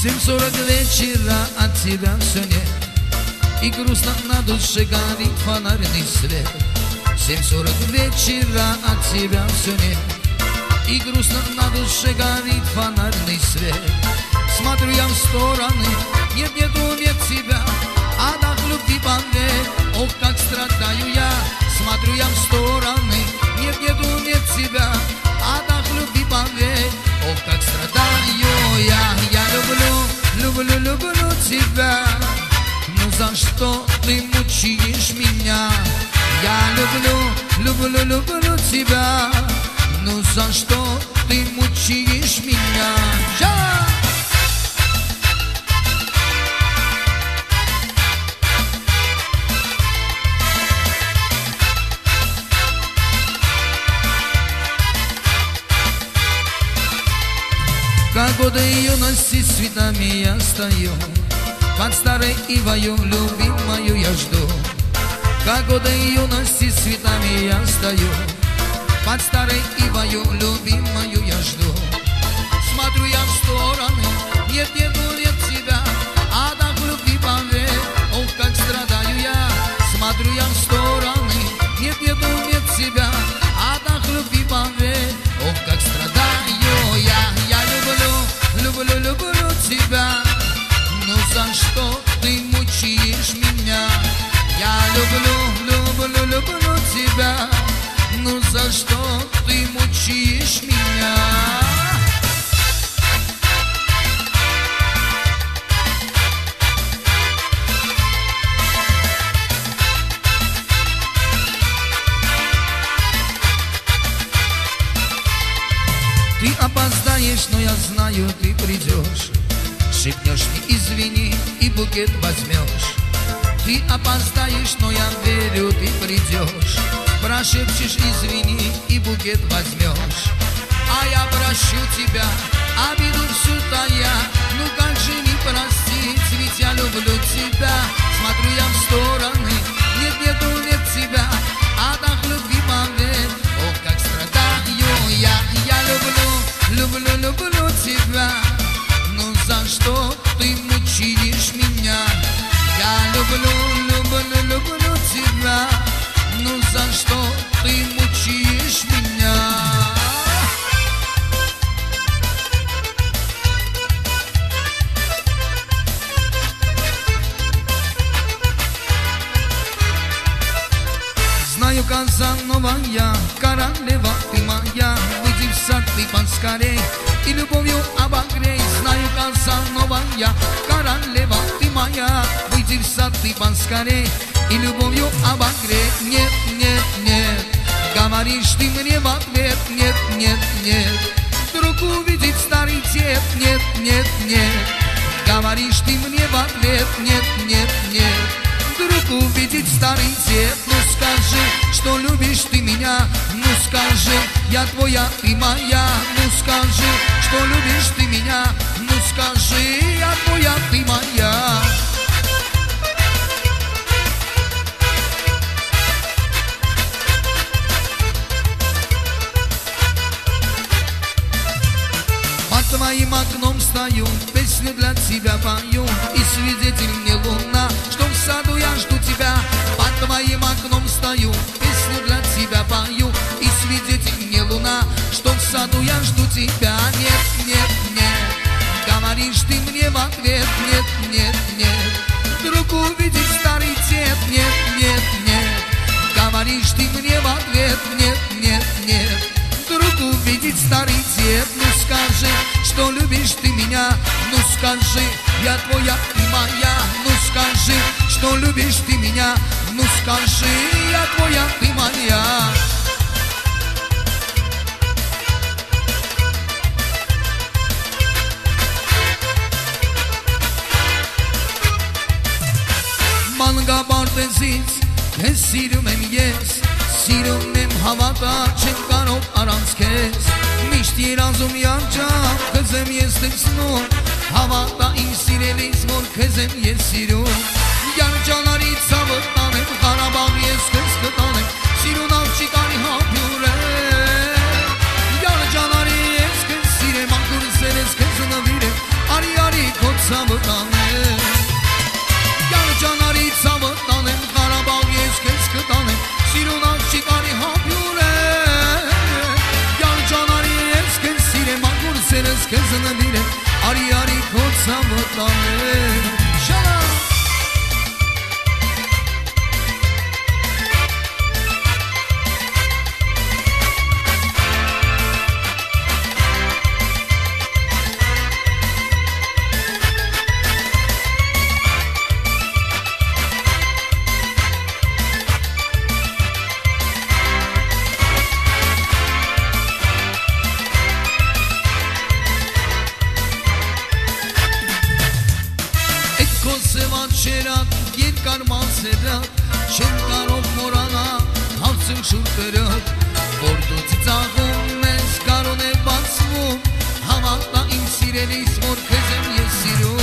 7:40 вечера от тебя все нет, и грустно на душе горит фонарный свет. 7:40 вечера от тебя все нет, и грустно на душе горит фонарный свет. Смотрю я в стороны, нет тебя, а так любви поверь, ох, как страдаю я. Смотрю я в стороны, нет тебя, а так любви поверь, ох, как страдаю я. Я люблю тебя, ну за что ты мучаешь меня? Я люблю тебя, ну за что ты мучаешь меня? Как годы юности с цветами я стою, под старой ивою любимую я жду. Как годы юности с цветами я стою, под старой ивою любимую я жду. Смотрю я в стороны, нет тебя, а так любви поверь, ох, как страдаю я. Смотрю я в стороны, нет тебя, а так любви поверь, ох, как страдаю я. Я люблю тебя, ну за что ты мучаешь меня? Я люблю тебя, ну за что ты мучаешь меня? Ты опоздаешь, но я знаю, ты придешь. Шепнешь мне извини и букет возьмешь. Ты опоздаешь, но я верю, ты придешь. Прошепчешь извини и букет возьмешь. А я прощу тебя, обиду всю тая. Ну как же не простить, ведь я люблю тебя. Смотрю я в стороны, нет тебя, а так любви поверь, ох, как страдаю я. Я люблю тебя, ну за что ты мучаешь меня? Я люблю тебя, ну за что ты мучаешь меня? Знаю, Казанова я, королева ты моя, выйди в сад ты поскорей и любовью обогрей. Знаю, Казанова я, королева ты моя, выйди в сад ты поскорей и любовью обогрей. Нет, говоришь ты мне в ответ, нет, вдруг увидит старый дед. Нет, говоришь ты мне в ответ, нет, вдруг увидит старый дед. Ну скажи, что любишь ты меня, ну скажи, я твоя, ты моя. Ну скажи, что любишь ты меня, ну скажи, я твоя, ты моя. Под твоим окном стою, песню для тебя пою, и свидетель мне луна, что в саду я жду тебя. Под твоим окном стою, песню для тебя пою, и свидетель мне луна, что в саду я жду тебя. Нет, говоришь ты мне в ответ, нет, вдруг увидит старый дед. Нет, говоришь ты мне в ответ, нет, вдруг увидит старый дед. Ну скажи, что любишь ты меня, ну скажи, я твоя, ты моя. Ну скажи, что любишь ты меня, ну скажи, я твоя, ты моя. Մանգա բարտեզից քեզ սիրում եմ ես, սիրում եմ հավատա չեմ կարող առանց քեզ, միշտ երազում յանջամ քեզ եմ ես տեսնում, հավատա իմ սիրելիս որ քեզ եմ ես սիրում, յանջանարի ցավը տանեմ Ղարաբաղ ես քեզ կտանեմ, սիրուն աղջիկանի հապյուր է, յանջանարի ես քեզ սիրեմ անկուր սերես քեզ նվիրեմ, արի քո ցավը տանեմ Յանջանարի ցավը տանեմ Ղարաբաղ ես քեզ կտանեմ Սիրուն աղջիկարի հապյուր է Յանջանարի ես քեզ սիրեմ Անգուր սերս քեզ նվիրեմ Արի արի քո ցավը տանեմ Շանա Շերատ, երկար մասերատ, չեմ կարող մորանալ, հարցում շուրտերատ, որ դու ծիծաղում ես, կարոն է բացվում, հավատա իմ սիրելիս, որ քեզ եմ ես սիրում